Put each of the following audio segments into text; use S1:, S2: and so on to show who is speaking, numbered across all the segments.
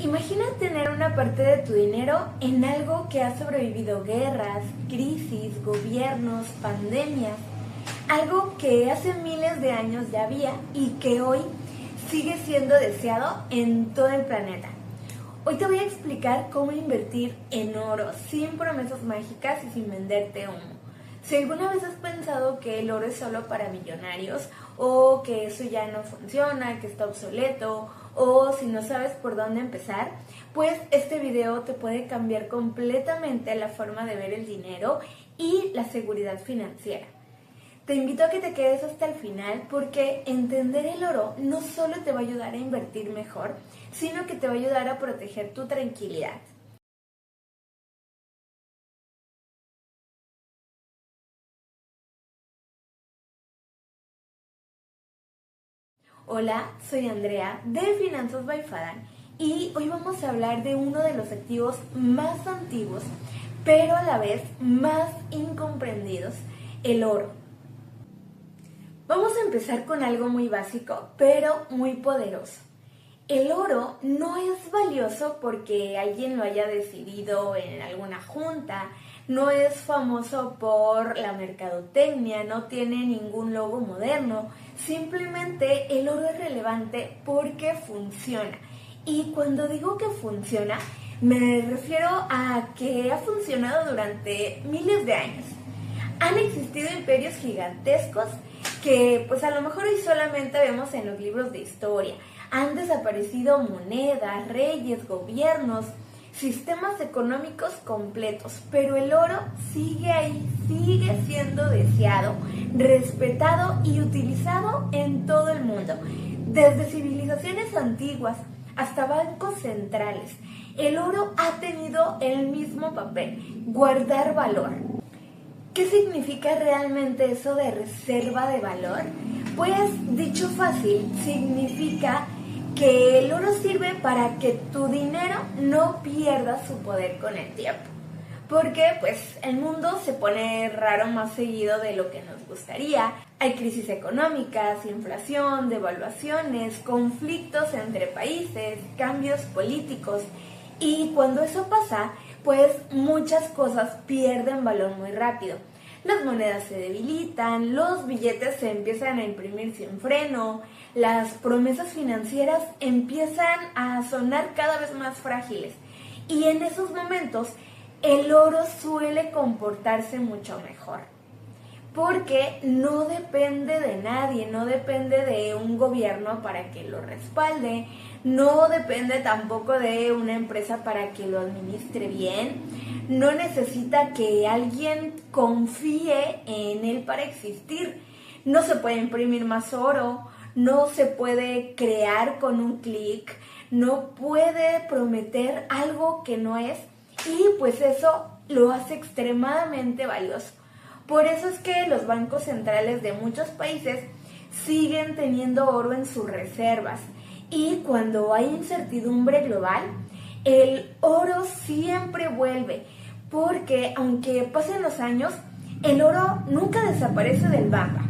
S1: Imagina tener una parte de tu dinero en algo que ha sobrevivido guerras, crisis, gobiernos, pandemias, algo que hace miles de años ya había y que hoy sigue siendo deseado en todo el planeta. Hoy te voy a explicar cómo invertir en oro sin promesas mágicas y sin venderte humo. Si alguna vez has pensado que el oro es solo para millonarios o que eso ya no funciona, que está obsoleto o si no sabes por dónde empezar, pues este video te puede cambiar completamente la forma de ver el dinero y la seguridad financiera. Te invito a que te quedes hasta el final porque entender el oro no solo te va a ayudar a invertir mejor, sino que te va a ayudar a proteger tu tranquilidad. Hola, soy Andrea de Finanzas by Fadan y hoy vamos a hablar de uno de los activos más antiguos, pero a la vez más incomprendidos, el oro. Vamos a empezar con algo muy básico, pero muy poderoso. El oro no es valioso porque alguien lo haya decidido en alguna junta, no es famoso por la mercadotecnia, no tiene ningún logo moderno, simplemente el oro es relevante porque funciona. Y cuando digo que funciona, me refiero a que ha funcionado durante miles de años. Han existido imperios gigantescos que pues a lo mejor hoy solamente vemos en los libros de historia. Han desaparecido monedas, reyes, gobiernos, sistemas económicos completos, pero el oro sigue ahí, sigue siendo deseado, respetado y utilizado en todo el mundo. Desde civilizaciones antiguas hasta bancos centrales, el oro ha tenido el mismo papel, guardar valor. ¿Qué significa realmente eso de reserva de valor? Pues, dicho fácil, significa que el oro sirve para que tu dinero no pierda su poder con el tiempo. Porque, pues, el mundo se pone raro más seguido de lo que nos gustaría. Hay crisis económicas, inflación, devaluaciones, conflictos entre países, cambios políticos. Y cuando eso pasa, pues muchas cosas pierden valor muy rápido. Las monedas se debilitan, los billetes se empiezan a imprimir sin freno, las promesas financieras empiezan a sonar cada vez más frágiles. Y en esos momentos, el oro suele comportarse mucho mejor. Porque no depende de nadie, no depende de un gobierno para que lo respalde, no depende tampoco de una empresa para que lo administre bien, no necesita que alguien confíe en él para existir, no se puede imprimir más oro, no se puede crear con un clic, no puede prometer algo que no es y pues eso lo hace extremadamente valioso. Por eso es que los bancos centrales de muchos países siguen teniendo oro en sus reservas. Y cuando hay incertidumbre global, el oro siempre vuelve. Porque aunque pasen los años, el oro nunca desaparece del mapa.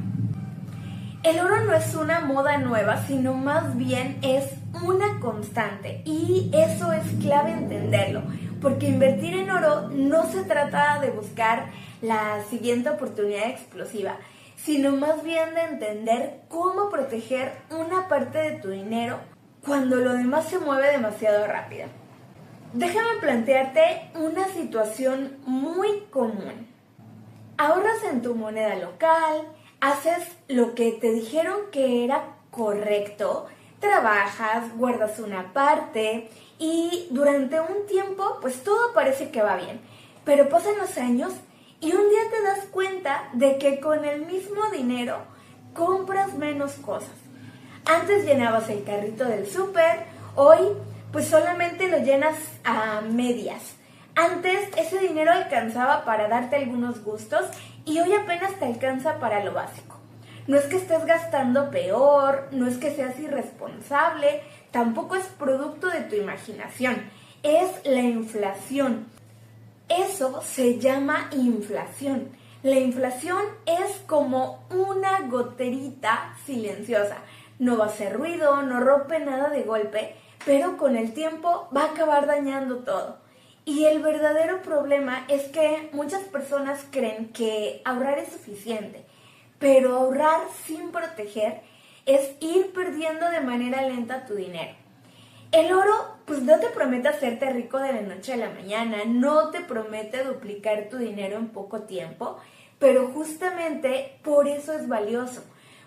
S1: El oro no es una moda nueva, sino más bien es una constante. Y eso es clave entenderlo. Porque invertir en oro no se trata de buscar la siguiente oportunidad explosiva, sino más bien de entender cómo proteger una parte de tu dinero cuando lo demás se mueve demasiado rápido. Déjame plantearte una situación muy común. Ahorras en tu moneda local, haces lo que te dijeron que era correcto, trabajas, guardas una parte y durante un tiempo pues todo parece que va bien, pero pasan los años y un día te das cuenta de que con el mismo dinero compras menos cosas. Antes llenabas el carrito del súper, hoy pues solamente lo llenas a medias. Antes ese dinero alcanzaba para darte algunos gustos y hoy apenas te alcanza para lo básico. No es que estés gastando peor, no es que seas irresponsable, tampoco es producto de tu imaginación, es la inflación. Eso se llama inflación. La inflación es como una goterita silenciosa. No va a hacer ruido, no rompe nada de golpe, pero con el tiempo va a acabar dañando todo. Y el verdadero problema es que muchas personas creen que ahorrar es suficiente, pero ahorrar sin proteger es ir perdiendo de manera lenta tu dinero. El oro pues no te promete hacerte rico de la noche a la mañana, no te promete duplicar tu dinero en poco tiempo, pero justamente por eso es valioso,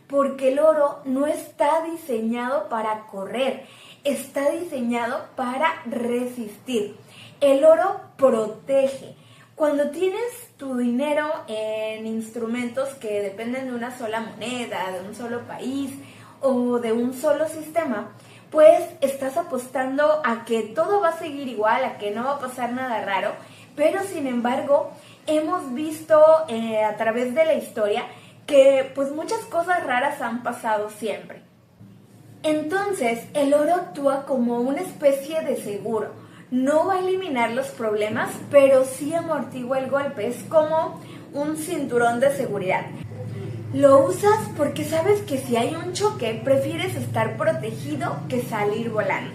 S1: porque el oro no está diseñado para correr, está diseñado para resistir. El oro protege. Cuando tienes tu dinero en instrumentos que dependen de una sola moneda, de un solo país o de un solo sistema, pues estás apostando a que todo va a seguir igual, a que no va a pasar nada raro, pero sin embargo hemos visto a través de la historia que pues muchas cosas raras han pasado siempre. Entonces el oro actúa como una especie de seguro. No va a eliminar los problemas, pero sí amortigua el golpe. Es como un cinturón de seguridad. Lo usas porque sabes que si hay un choque, prefieres estar protegido que salir volando.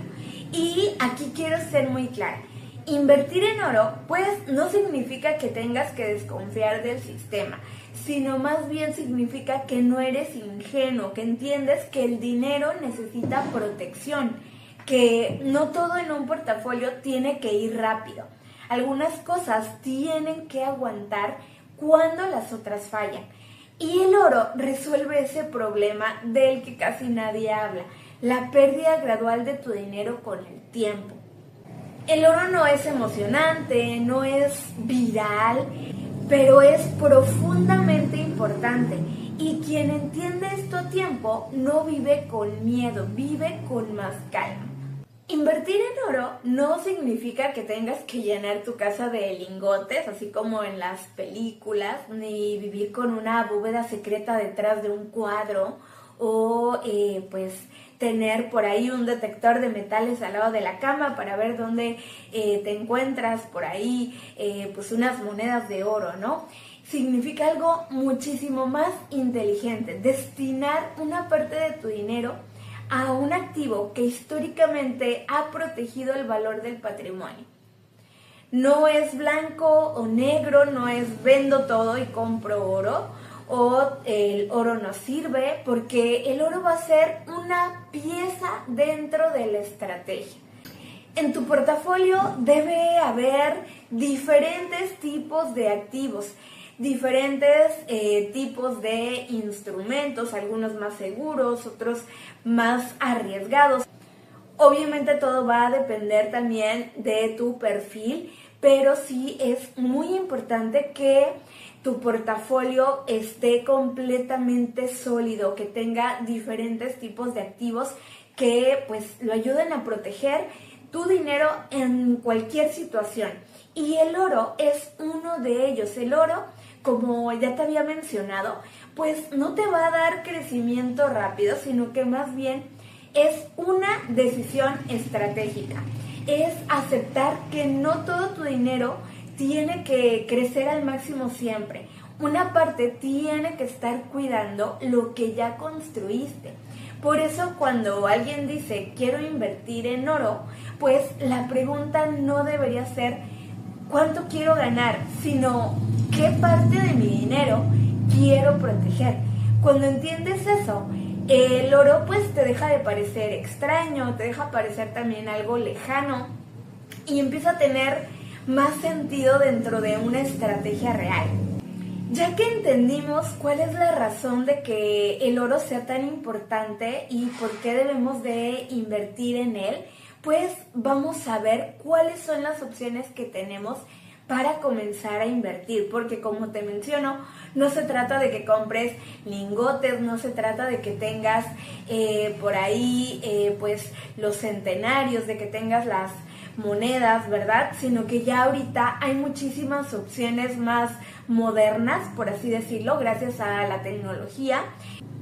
S1: Y aquí quiero ser muy clara. Invertir en oro, pues no significa que tengas que desconfiar del sistema, sino más bien significa que no eres ingenuo, que entiendes que el dinero necesita protección, que no todo en un portafolio tiene que ir rápido. Algunas cosas tienen que aguantar cuando las otras fallan. Y el oro resuelve ese problema del que casi nadie habla, la pérdida gradual de tu dinero con el tiempo. El oro no es emocionante, no es viral, pero es profundamente importante. Y quien entiende esto a tiempo no vive con miedo, vive con más calma. Invertir en oro no significa que tengas que llenar tu casa de lingotes, así como en las películas, ni vivir con una bóveda secreta detrás de un cuadro, o pues tener por ahí un detector de metales al lado de la cama para ver dónde te encuentras por ahí pues unas monedas de oro, ¿no? Significa algo muchísimo más inteligente, destinar una parte de tu dinero a un activo que históricamente ha protegido el valor del patrimonio. No es blanco o negro, no es vendo todo y compro oro, o el oro no sirve, porque el oro va a ser una pieza dentro de la estrategia. En tu portafolio debe haber diferentes tipos de activos, diferentes tipos de instrumentos, algunos más seguros, otros más arriesgados. Obviamente todo va a depender también de tu perfil, pero sí es muy importante que tu portafolio esté completamente sólido, que tenga diferentes tipos de activos que pues lo ayuden a proteger tu dinero en cualquier situación. Y el oro es uno de ellos. El oro, como ya te había mencionado, pues no te va a dar crecimiento rápido, sino que más bien es una decisión estratégica. Es aceptar que no todo tu dinero tiene que crecer al máximo siempre. Una parte tiene que estar cuidando lo que ya construiste. Por eso cuando alguien dice quiero invertir en oro, pues la pregunta no debería ser ¿cuánto quiero ganar?, sino ¿qué parte de mi dinero quiero proteger? Cuando entiendes eso, el oro pues te deja de parecer extraño, te deja parecer también algo lejano y empieza a tener más sentido dentro de una estrategia real. Ya que entendimos cuál es la razón de que el oro sea tan importante y por qué debemos de invertir en él, pues vamos a ver cuáles son las opciones que tenemos para comenzar a invertir, porque como te menciono, no se trata de que compres lingotes, no se trata de que tengas por ahí pues los centenarios, de que tengas las monedas, ¿verdad? Sino que ya ahorita hay muchísimas opciones más modernas, por así decirlo, gracias a la tecnología.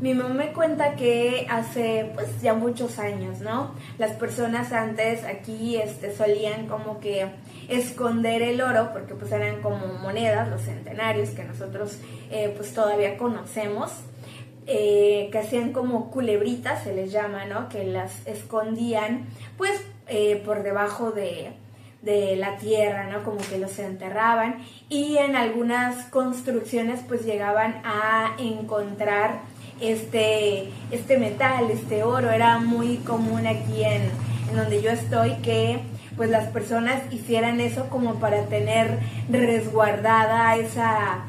S1: Mi mamá me cuenta que hace pues ya muchos años, ¿no? Las personas antes aquí solían como que esconder el oro porque pues eran como monedas, los centenarios que nosotros pues todavía conocemos. Que hacían como culebritas, se les llama, ¿no? Que las escondían, pues por debajo de la tierra, ¿no? Como que los enterraban, y en algunas construcciones pues llegaban a encontrar este metal, este oro. Era muy común aquí en donde yo estoy que pues las personas hicieran eso como para tener resguardada esa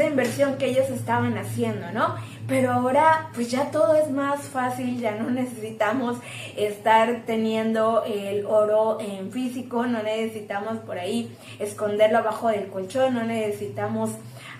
S1: inversión que ellos estaban haciendo, ¿no? Pero ahora pues ya todo es más fácil, ya no necesitamos estar teniendo el oro en físico, no necesitamos por ahí esconderlo abajo del colchón, no necesitamos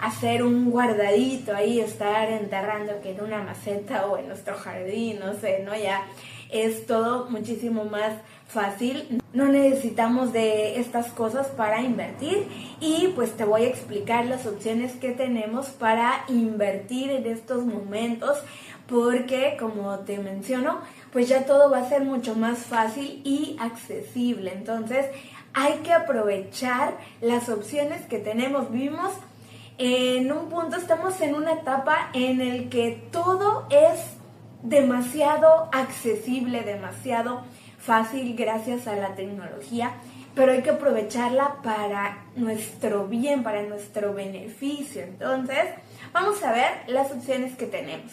S1: hacer un guardadito ahí, estar enterrando que en una maceta o en nuestro jardín, no sé, ¿no? Ya es todo muchísimo más fácil. No necesitamos de estas cosas para invertir, y pues te voy a explicar las opciones que tenemos para invertir en estos momentos, porque como te menciono, pues ya todo va a ser mucho más fácil y accesible. Entonces hay que aprovechar las opciones que tenemos. Vivimos en un punto, estamos en una etapa en el que todo es demasiado accesible, demasiado fácil gracias a la tecnología, pero hay que aprovecharla para nuestro bien, para nuestro beneficio. Entonces, vamos a ver las opciones que tenemos.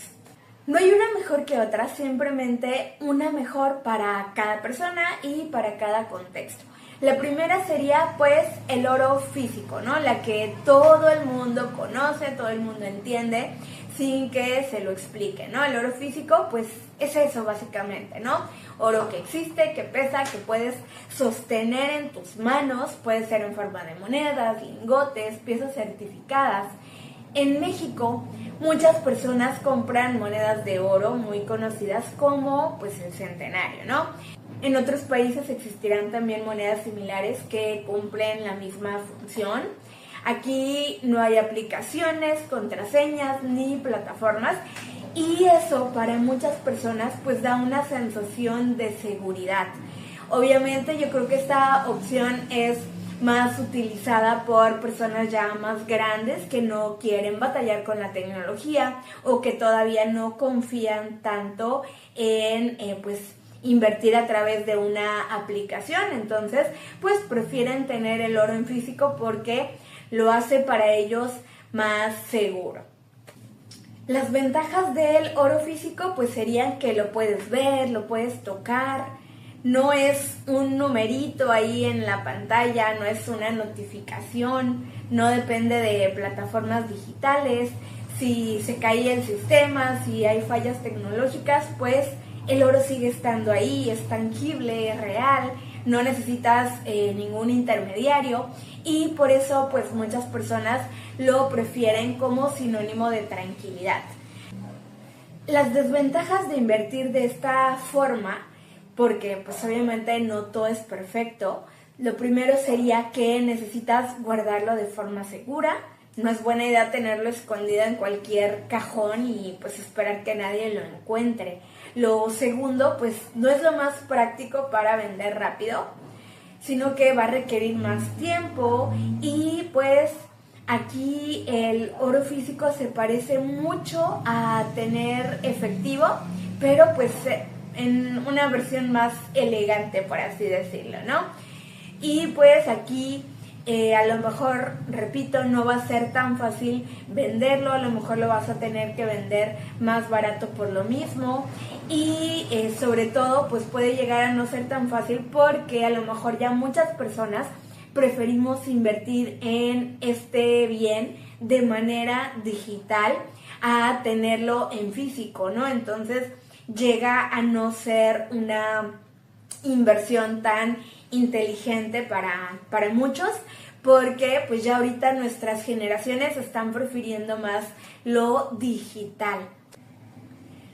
S1: No hay una mejor que otra, simplemente una mejor para cada persona y para cada contexto. La primera sería pues el oro físico, ¿no? La que todo el mundo conoce, todo el mundo entiende sin que se lo explique, ¿no? El oro físico pues es eso básicamente, ¿no? Oro que existe, que pesa, que puedes sostener en tus manos, puede ser en forma de monedas, lingotes, piezas certificadas. En México muchas personas compran monedas de oro muy conocidas como pues el centenario, ¿no? En otros países existirán también monedas similares que cumplen la misma función. Aquí no hay aplicaciones, contraseñas ni plataformas, y eso para muchas personas pues da una sensación de seguridad. Obviamente yo creo que esta opción es más utilizada por personas ya más grandes que no quieren batallar con la tecnología o que todavía no confían tanto en invertir a través de una aplicación. Entonces pues prefieren tener el oro en físico porque lo hace para ellos más seguro. Las ventajas del oro físico pues serían que lo puedes ver, lo puedes tocar, no es un numerito ahí en la pantalla, no es una notificación, no depende de plataformas digitales. Si se cae el sistema, si hay fallas tecnológicas, pues el oro sigue estando ahí, es tangible, es real, no necesitas ningún intermediario, y por eso pues muchas personas lo prefieren como sinónimo de tranquilidad. Las desventajas de invertir de esta forma, porque pues obviamente no todo es perfecto, lo primero sería que necesitas guardarlo de forma segura. No es buena idea tenerlo escondido en cualquier cajón y pues esperar que nadie lo encuentre. Lo segundo, pues no es lo más práctico para vender rápido, sino que va a requerir más tiempo, y pues aquí el oro físico se parece mucho a tener efectivo, pero pues en una versión más elegante, por así decirlo, ¿no? Y pues aquí a lo mejor, repito, no va a ser tan fácil venderlo, a lo mejor lo vas a tener que vender más barato por lo mismo, y sobre todo pues puede llegar a no ser tan fácil porque a lo mejor ya muchas personas preferimos invertir en este bien de manera digital a tenerlo en físico, ¿no? Entonces llega a no ser una inversión tan inteligente para muchos, porque pues ya ahorita nuestras generaciones están prefiriendo más lo digital.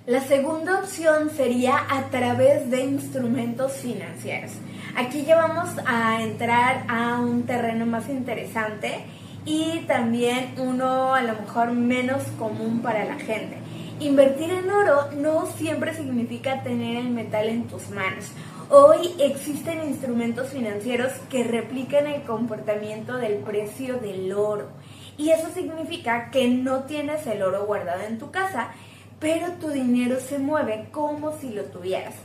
S1: La segunda opción sería a través de instrumentos financieros. Aquí ya vamos a entrar a un terreno más interesante y también uno a lo mejor menos común para la gente. Invertir en oro no siempre significa tener el metal en tus manos. Hoy existen instrumentos financieros que replican el comportamiento del precio del oro, y eso significa que no tienes el oro guardado en tu casa, pero tu dinero se mueve como si lo tuvieras.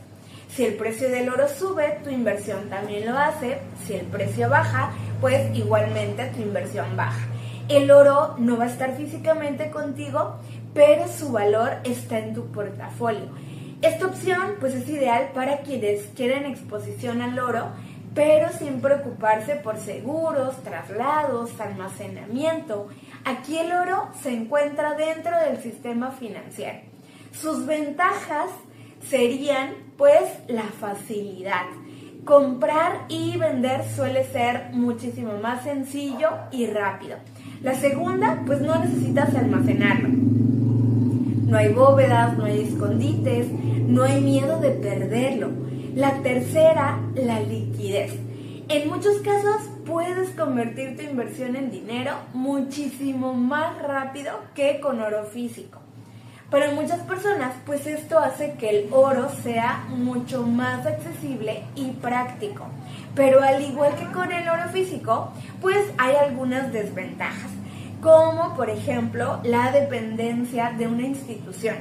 S1: Si el precio del oro sube, tu inversión también lo hace. Si el precio baja, pues igualmente tu inversión baja. El oro no va a estar físicamente contigo, pero su valor está en tu portafolio. Esta opción pues es ideal para quienes quieren exposición al oro, pero sin preocuparse por seguros, traslados, almacenamiento. Aquí el oro se encuentra dentro del sistema financiero. Sus ventajas serían pues la facilidad. Comprar y vender suele ser muchísimo más sencillo y rápido. La segunda, pues no necesitas almacenarlo. No hay bóvedas, no hay escondites, no hay miedo de perderlo. La tercera, la liquidez. En muchos casos puedes convertir tu inversión en dinero muchísimo más rápido que con oro físico. Para muchas personas, pues esto hace que el oro sea mucho más accesible y práctico. Pero al igual que con el oro físico, pues hay algunas desventajas, como por ejemplo la dependencia de una institución.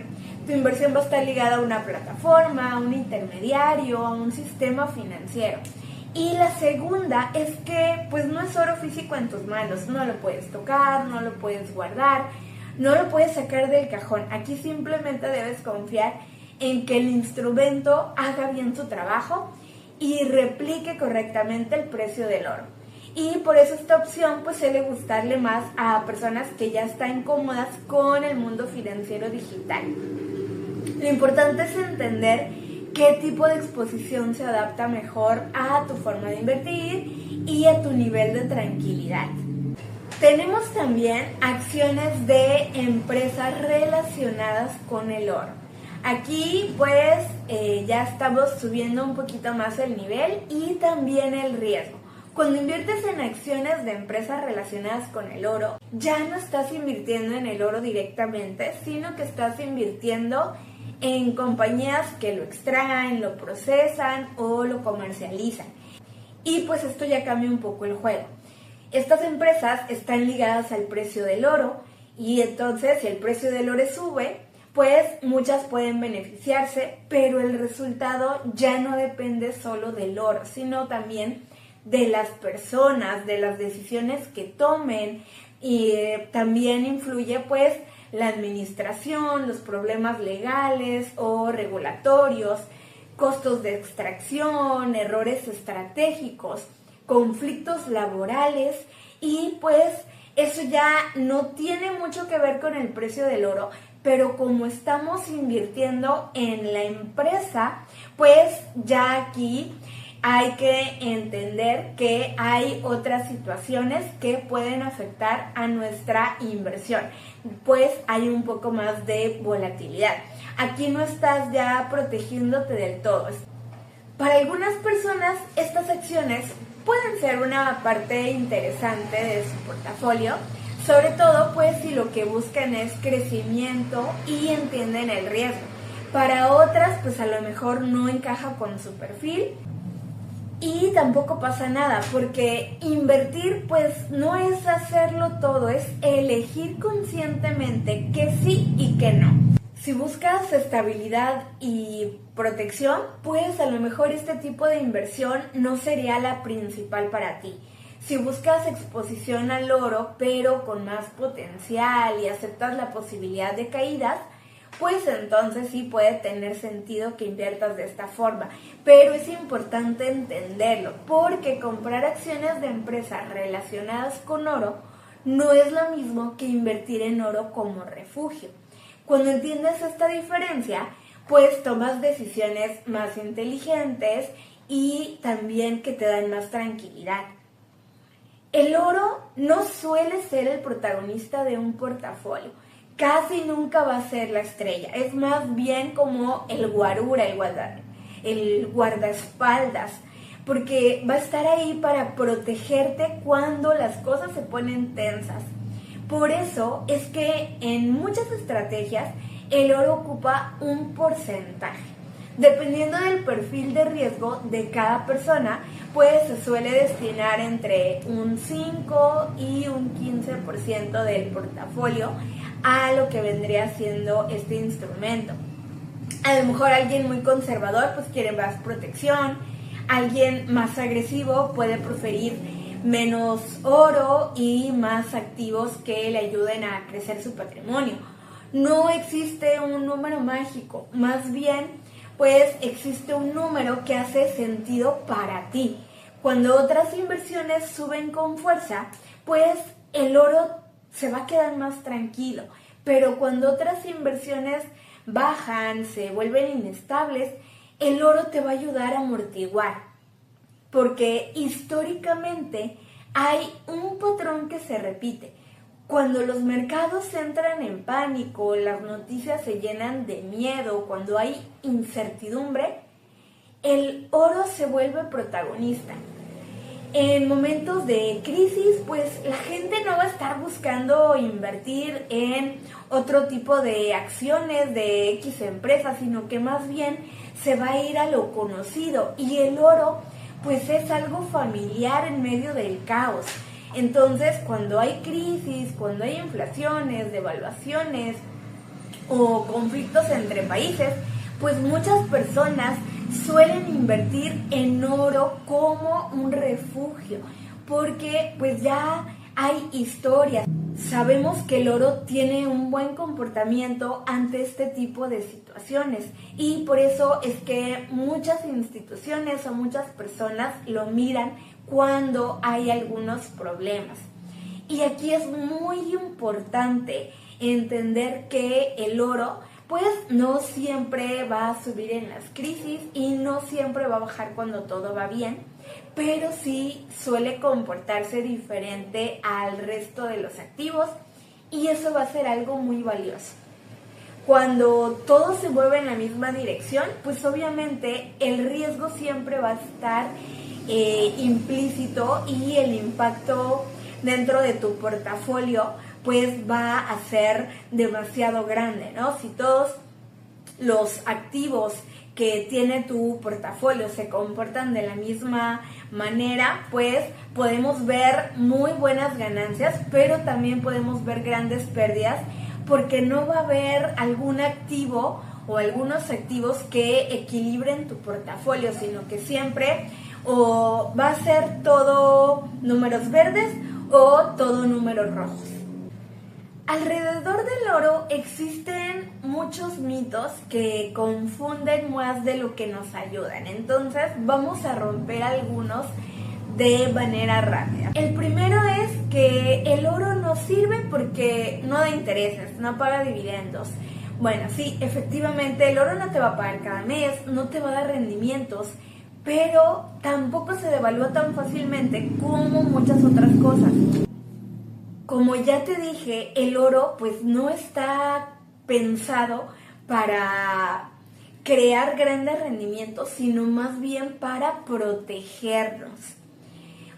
S1: Tu inversión va a estar ligada a una plataforma, a un intermediario, a un sistema financiero. Y la segunda es que pues no es oro físico en tus manos, no lo puedes tocar, no lo puedes guardar, no lo puedes sacar del cajón. Aquí simplemente debes confiar en que el instrumento haga bien su trabajo y replique correctamente el precio del oro. Y por eso esta opción pues suele gustarle más a personas que ya están cómodas con el mundo financiero digital. Lo importante es entender qué tipo de exposición se adapta mejor a tu forma de invertir y a tu nivel de tranquilidad. Tenemos también acciones de empresas relacionadas con el oro. Aquí pues ya estamos subiendo un poquito más el nivel y también el riesgo. Cuando inviertes en acciones de empresas relacionadas con el oro, ya no estás invirtiendo en el oro directamente, sino que estás invirtiendo en compañías que lo extraen, lo procesan o lo comercializan. Y pues esto ya cambia un poco el juego. Estas empresas están ligadas al precio del oro y entonces si el precio del oro sube, pues muchas pueden beneficiarse, pero el resultado ya no depende solo del oro, sino también de las personas, de las decisiones que tomen y también influye pues la administración, los problemas legales o regulatorios, costos de extracción, errores estratégicos, conflictos laborales y pues eso ya no tiene mucho que ver con el precio del oro, pero como estamos invirtiendo en la empresa, pues ya aquí hay que entender que hay otras situaciones que pueden afectar a nuestra inversión, pues hay un poco más de volatilidad. Aquí no estás ya protegiéndote del todo. Para algunas personas estas acciones pueden ser una parte interesante de su portafolio, sobre todo pues si lo que buscan es crecimiento y entienden el riesgo. Para otras pues a lo mejor no encaja con su perfil y tampoco pasa nada, porque invertir pues no es hacerlo todo, es elegir conscientemente que sí y que no. Si buscas estabilidad y protección, pues a lo mejor este tipo de inversión no sería la principal para ti. Si buscas exposición al oro, pero con más potencial y aceptas la posibilidad de caídas, pues entonces sí puede tener sentido que inviertas de esta forma. Pero es importante entenderlo, porque comprar acciones de empresas relacionadas con oro no es lo mismo que invertir en oro como refugio. Cuando entiendes esta diferencia, pues tomas decisiones más inteligentes y también que te dan más tranquilidad. El oro no suele ser el protagonista de un portafolio. Casi nunca va a ser la estrella. Es más bien como el guarura, el guardaespaldas, porque va a estar ahí para protegerte cuando las cosas se ponen tensas. Por eso es que en muchas estrategias el oro ocupa un porcentaje. Dependiendo del perfil de riesgo de cada persona, pues se suele destinar entre un 5 y un 15% del portafolio a lo que vendría siendo este instrumento. A lo mejor alguien muy conservador pues quiere más protección, alguien más agresivo puede preferir menos oro y más activos que le ayuden a crecer su patrimonio. No existe un número mágico, más bien pues existe un número que hace sentido para ti. Cuando otras inversiones suben con fuerza, pues el oro se va a quedar más tranquilo, pero cuando otras inversiones bajan, se vuelven inestables, el oro te va a ayudar a amortiguar, porque históricamente hay un patrón que se repite. Cuando los mercados entran en pánico, las noticias se llenan de miedo, cuando hay incertidumbre, el oro se vuelve protagonista. En momentos de crisis, pues la gente no va a estar buscando invertir en otro tipo de acciones de X empresas, sino que más bien se va a ir a lo conocido. Y el oro, pues es algo familiar en medio del caos. Entonces, cuando hay crisis, cuando hay inflaciones, devaluaciones o conflictos entre países, pues muchas personas suelen invertir en oro como un refugio, porque pues ya hay historias. Sabemos que el oro tiene un buen comportamiento ante este tipo de situaciones y por eso es que muchas instituciones o muchas personas lo miran cuando hay algunos problemas. Y aquí es muy importante entender que el oro pues no siempre va a subir en las crisis y no siempre va a bajar cuando todo va bien, pero sí suele comportarse diferente al resto de los activos y eso va a ser algo muy valioso. Cuando todo se mueve en la misma dirección, pues obviamente el riesgo siempre va a estar implícito y el impacto dentro de tu portafolio pues va a ser demasiado grande, ¿no? Si todos los activos que tiene tu portafolio se comportan de la misma manera, pues podemos ver muy buenas ganancias, pero también podemos ver grandes pérdidas porque no va a haber algún activo o algunos activos que equilibren tu portafolio, sino que siempre o va a ser todo números verdes o todo números rojos. Alrededor del oro existen muchos mitos que confunden más de lo que nos ayudan. Entonces vamos a romper algunos de manera rápida. El primero es que el oro no sirve porque no da intereses, no paga dividendos. Bueno, sí, efectivamente el oro no te va a pagar cada mes, no te va a dar rendimientos, pero tampoco se devalúa tan fácilmente como muchas otras cosas. Como ya te dije, el oro pues no está pensado para crear grandes rendimientos, sino más bien para protegernos.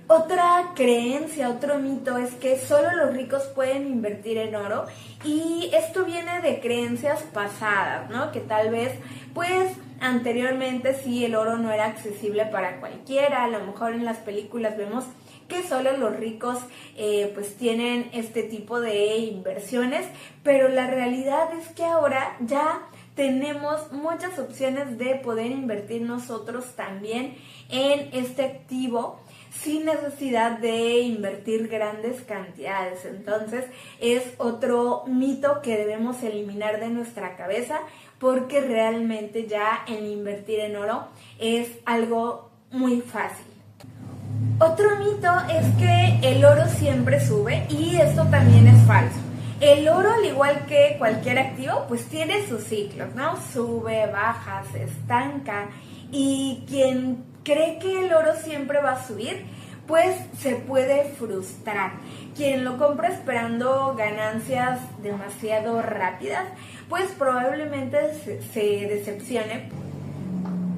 S1: Otra creencia, otro mito es que solo los ricos pueden invertir en oro y esto viene de creencias pasadas, ¿no? Que tal vez pues anteriormente sí el oro no era accesible para cualquiera, a lo mejor en las películas vemos que solo los ricos pues tienen este tipo de inversiones, pero la realidad es que ahora ya tenemos muchas opciones de poder invertir nosotros también en este activo sin necesidad de invertir grandes cantidades. Entonces es otro mito que debemos eliminar de nuestra cabeza porque realmente ya el invertir en oro es algo muy fácil. Otro mito es que el oro siempre sube y esto también es falso. El oro, al igual que cualquier activo, pues tiene sus ciclos, ¿no? Sube, baja, se estanca y quien cree que el oro siempre va a subir, pues se puede frustrar. Quien lo compra esperando ganancias demasiado rápidas, pues probablemente se decepcione.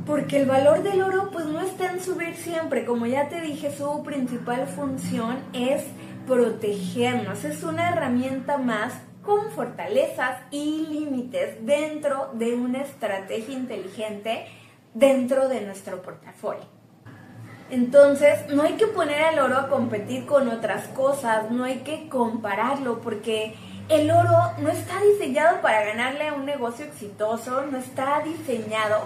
S1: Porque el valor del oro pues no está en subir siempre, como ya te dije, su principal función es protegernos, es una herramienta más con fortalezas y límites dentro de una estrategia inteligente dentro de nuestro portafolio. Entonces no hay que poner al oro a competir con otras cosas, no hay que compararlo porque El oro no está diseñado para ganarle a un negocio exitoso, no está diseñado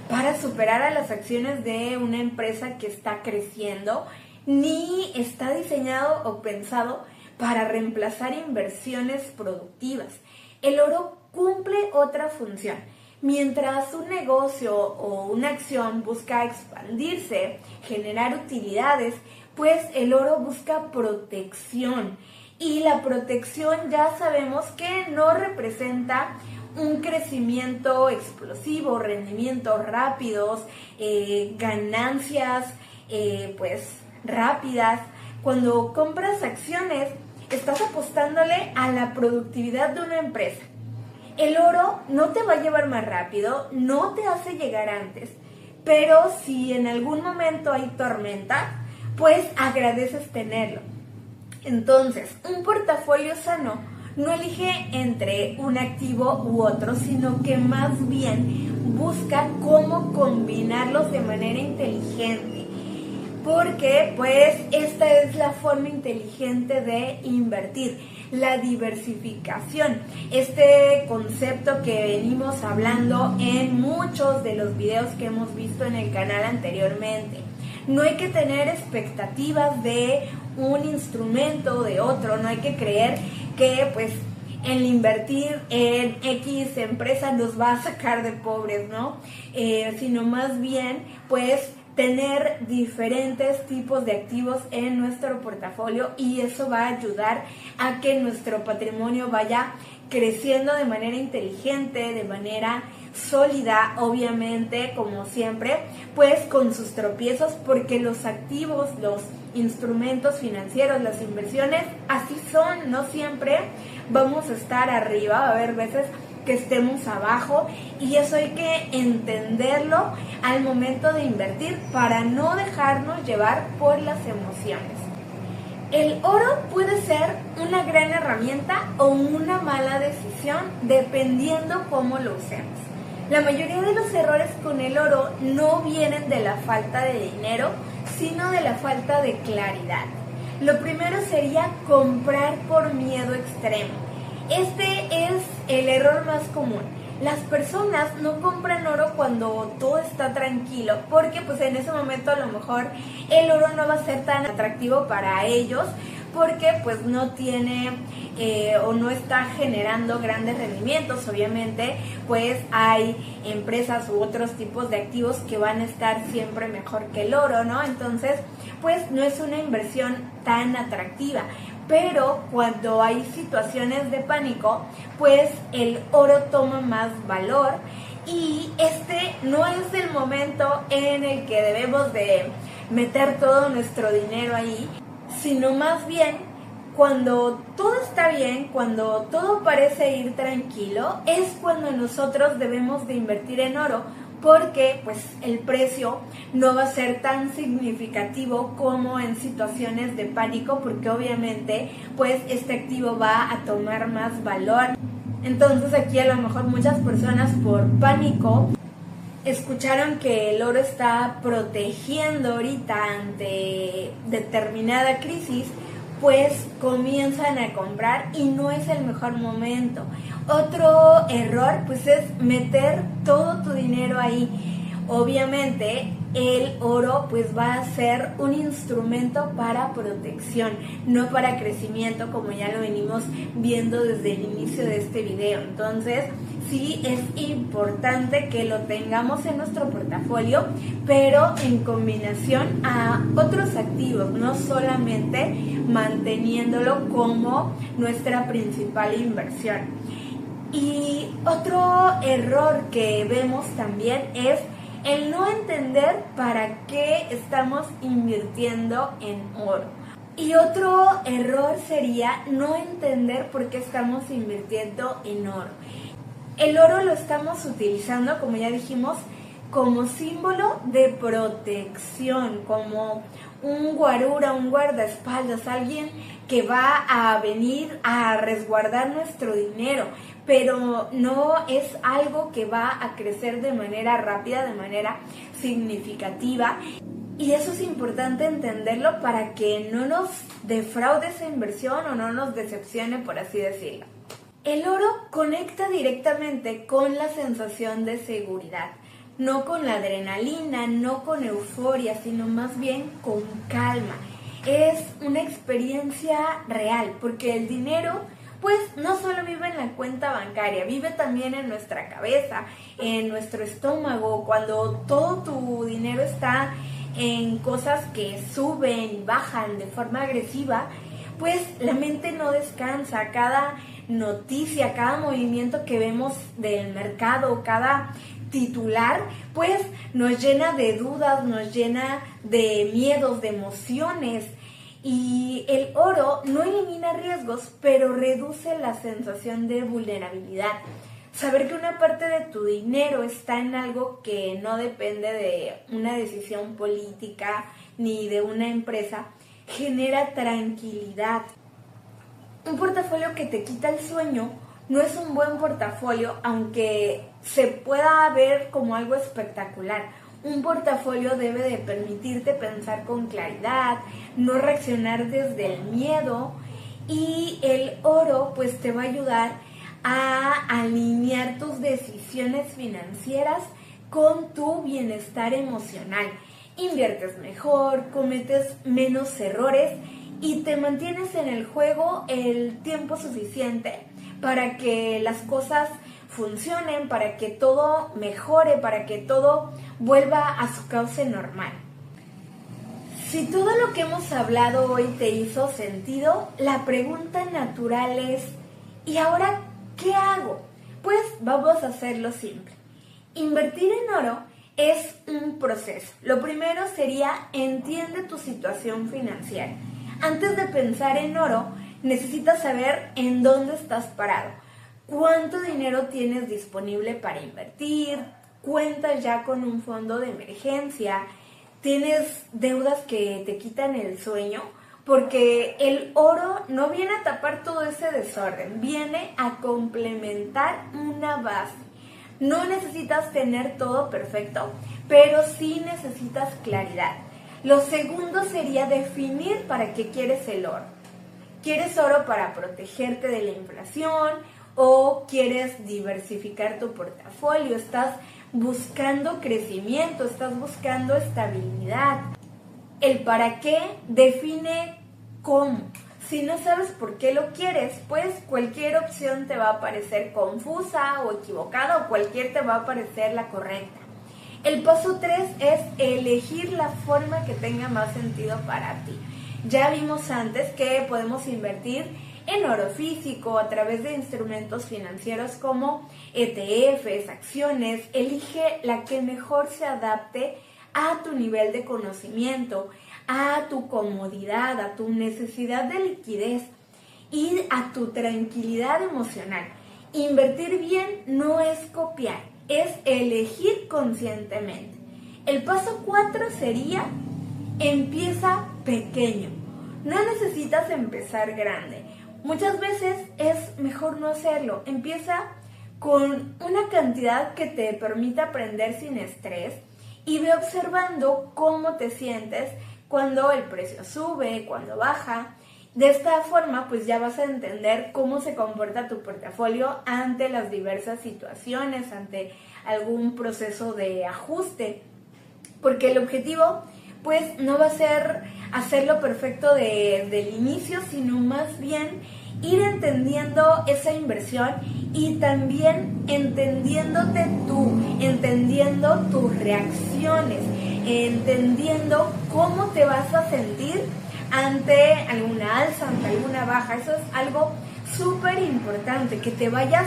S1: para superar a las acciones de una empresa que está creciendo, ni está diseñado o pensado para reemplazar inversiones productivas. El oro cumple otra función. Mientras un negocio o una acción busca expandirse, generar utilidades, pues el oro busca protección. Y la protección ya sabemos que no representa un crecimiento explosivo, rendimientos rápidos, ganancias pues rápidas. Cuando compras acciones, estás apostándole a la productividad de una empresa. El oro no te va a llevar más rápido, no te hace llegar antes, pero si en algún momento hay tormenta, pues agradeces tenerlo. Entonces, un portafolio sano no elige entre un activo u otro, sino que más bien busca cómo combinarlos de manera inteligente. Porque pues esta es la forma inteligente de invertir, la diversificación. Este concepto que venimos hablando en muchos de los videos que hemos visto en el canal anteriormente. No hay que tener expectativas de un instrumento o de otro, no hay que creer que pues el invertir en X empresa nos va a sacar de pobres, ¿no? Sino más bien pues tener diferentes tipos de activos en nuestro portafolio, y eso va a ayudar a que nuestro patrimonio vaya creciendo de manera inteligente, de manera sólida, obviamente, como siempre, pues con sus tropiezos, porque los activos, los instrumentos financieros, las inversiones, así son, no siempre vamos a estar arriba, va a haber veces que estemos abajo, y eso hay que entenderlo al momento de invertir para no dejarnos llevar por las emociones. El oro puede ser una gran herramienta o una mala decisión dependiendo cómo lo usemos. La mayoría de los errores con el oro no vienen de la falta de dinero, sino de la falta de claridad. Lo primero sería comprar por miedo extremo. Este es el error más común. Las personas no compran oro cuando todo está tranquilo, porque pues en ese momento a lo mejor el oro no va a ser tan atractivo para ellos, porque pues no tiene o no está generando grandes rendimientos. Obviamente pues hay empresas u otros tipos de activos que van a estar siempre mejor que el oro, ¿no? Entonces pues no es una inversión tan atractiva. Pero cuando hay situaciones de pánico, pues el oro toma más valor, y este no es el momento en el que debemos de meter todo nuestro dinero ahí, sino más bien cuando todo está bien, cuando todo parece ir tranquilo, es cuando nosotros debemos de invertir en oro, porque pues el precio no va a ser tan significativo como en situaciones de pánico, porque obviamente pues este activo va a tomar más valor. Entonces aquí a lo mejor muchas personas por pánico escucharon que el oro está protegiendo ahorita ante determinada crisis, pues comienzan a comprar y no es el mejor momento. Otro error pues es meter todo tu dinero ahí. Obviamente el oro pues va a ser un instrumento para protección, no para crecimiento, como ya lo venimos viendo desde el inicio de este video. Entonces sí es importante que lo tengamos en nuestro portafolio, pero en combinación a otros activos, no solamente manteniéndolo como nuestra principal inversión. Y otro error que vemos también es el no entender para qué estamos invirtiendo en oro. Y otro error sería no entender por qué estamos invirtiendo en oro. El oro lo estamos utilizando, como ya dijimos, como símbolo de protección, como un guarura, un guardaespaldas, alguien que va a venir a resguardar nuestro dinero, pero no es algo que va a crecer de manera rápida, de manera significativa. Y eso es importante entenderlo para que no nos defraude esa inversión o no nos decepcione, por así decirlo. El oro conecta directamente con la sensación de seguridad, no con la adrenalina, no con euforia, sino más bien con calma. Es una experiencia real, porque el dinero pues no solo vive en la cuenta bancaria, vive también en nuestra cabeza, en nuestro estómago. Cuando todo tu dinero está en cosas que suben y bajan de forma agresiva, pues la mente no descansa. Cada noticia, cada movimiento que vemos del mercado, cada titular, pues nos llena de dudas, nos llena de miedos, de emociones. Y el oro no elimina riesgos, pero reduce la sensación de vulnerabilidad. Saber que una parte de tu dinero está en algo que no depende de una decisión política ni de una empresa genera tranquilidad. Un portafolio que te quita el sueño no es un buen portafolio, aunque se pueda ver como algo espectacular. Un portafolio debe de permitirte pensar con claridad, no reaccionar desde el miedo, y el oro pues te va a ayudar a alinear tus decisiones financieras con tu bienestar emocional. Inviertes mejor, cometes menos errores y te mantienes en el juego el tiempo suficiente para que las cosas funcionen, para que todo mejore, para que todo vuelva a su cauce normal. Si todo lo que hemos hablado hoy te hizo sentido, la pregunta natural es: ¿y ahora qué hago? Pues vamos a hacerlo simple. Invertir en oro es un proceso. Lo primero sería: entiende tu situación financiera. Antes de pensar en oro, necesitas saber en dónde estás parado. ¿Cuánto dinero tienes disponible para invertir? ¿Cuentas ya con un fondo de emergencia? ¿Tienes deudas que te quitan el sueño? Porque el oro no viene a tapar todo ese desorden, viene a complementar una base. No necesitas tener todo perfecto, pero sí necesitas claridad. Lo segundo sería definir para qué quieres el oro. ¿Quieres oro para protegerte de la inflación o quieres diversificar tu portafolio? ¿Estás buscando crecimiento? ¿Estás buscando estabilidad? El para qué define cómo. Si no sabes por qué lo quieres, pues cualquier opción te va a parecer confusa o equivocada, o cualquier te va a parecer la correcta. El paso 3 es elegir la forma que tenga más sentido para ti. Ya vimos antes que podemos invertir en oro físico a través de instrumentos financieros como ETFs, acciones. Elige la que mejor se adapte a tu nivel de conocimiento, a tu comodidad, a tu necesidad de liquidez y a tu tranquilidad emocional. Invertir bien no es copiar, es elegir conscientemente. El paso 4 sería: empieza pequeño. No necesitas empezar grande. Muchas veces es mejor no hacerlo. Empieza con una cantidad que te permita aprender sin estrés y ve observando cómo te sientes cuando el precio sube, cuando baja. De esta forma, pues ya vas a entender cómo se comporta tu portafolio ante las diversas situaciones, ante algún proceso de ajuste. Porque el objetivo, pues, no va a ser hacerlo perfecto desde el inicio, sino más bien ir entendiendo esa inversión y también entendiéndote tú, entendiendo tus reacciones, entendiendo cómo te vas a sentir ante alguna alza, ante alguna baja. Eso es algo súper importante, que te vayas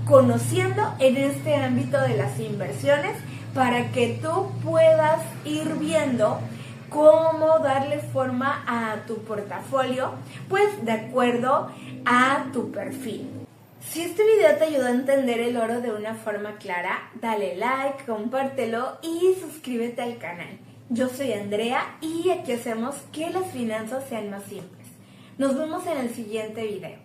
S1: conociendo en este ámbito de las inversiones para que tú puedas ir viendo cómo darle forma a tu portafolio, pues de acuerdo a tu perfil. Si este video te ayudó a entender el oro de una forma clara, dale like, compártelo y suscríbete al canal. Yo soy Andrea y aquí hacemos que las finanzas sean más simples. Nos vemos en el siguiente video.